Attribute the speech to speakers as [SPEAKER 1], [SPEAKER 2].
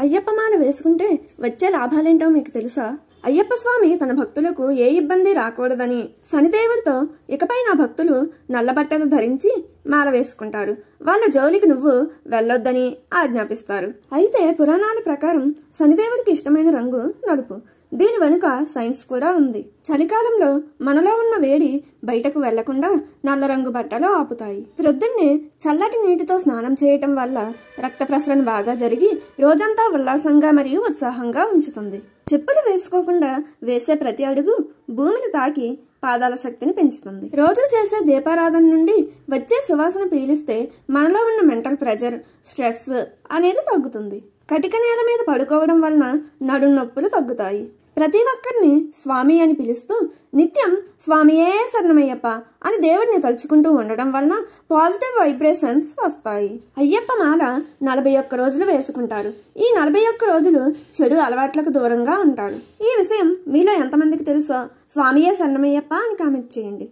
[SPEAKER 1] అయ్యప్ప మాల వేసుకుంటే వచ్చే లాభాలేంటో మీకు తెలుసా? అయ్యప్ప స్వామి తన భక్తులకు ఏ ఇబ్బంది రాకూడదని శనిదేవుడితో ఇకపై నా భక్తులు నల్లబట్టలు ధరించి మాల వేసుకుంటారు, వాళ్ళ జోలికి నువ్వు వెళ్ళొద్దని ఆజ్ఞాపిస్తారు. అయితే పురాణాల ప్రకారం శనిదేవుడికి ఇష్టమైన రంగు నలుపు. దీని వెనుక సైన్స్ కూడా ఉంది. చలికాలంలో మనలో ఉన్న వేడి బయటకు వెళ్లకుండా నల్ల రంగు బట్టలు ఆపుతాయి. ప్రొద్దున్నే చల్లటి నీటితో స్నానం చేయటం వల్ల రక్త ప్రసరణ బాగా జరిగి రోజంతా ఉల్లాసంగా మరియు ఉత్సాహంగా ఉంచుతుంది. చెప్పులు వేసుకోకుండా వేసే ప్రతి అడుగు భూమిని తాకి పాదాల శక్తిని పెంచుతుంది. రోజు చేసే దీపారాధన నుండి వచ్చే సువాసన పీలిస్తే మనలో ఉన్న మెంటల్ ప్రెజర్, స్ట్రెస్ అనేది తగ్గుతుంది. కటిక నేల మీద పడుకోవడం వలన నడుం నొప్పులు తగ్గుతాయి. ప్రతి ఒక్కరిని స్వామి అని పిలుస్తూ నిత్యం స్వామియే శరణమయ్యప్ప అని దేవుడిని తలుచుకుంటూ ఉండడం వలన పాజిటివ్ వైబ్రేషన్స్ వస్తాయి. అయ్యప్ప మాల 41 రోజులు వేసుకుంటారు. ఈ 41 రోజులు చెడు అలవాట్లకు దూరంగా ఉంటారు. ఈ విషయం మీలో ఎంతమందికి తెలుసో స్వామియే శరణమయ్యప్ప అని కామెంట్ చేయండి.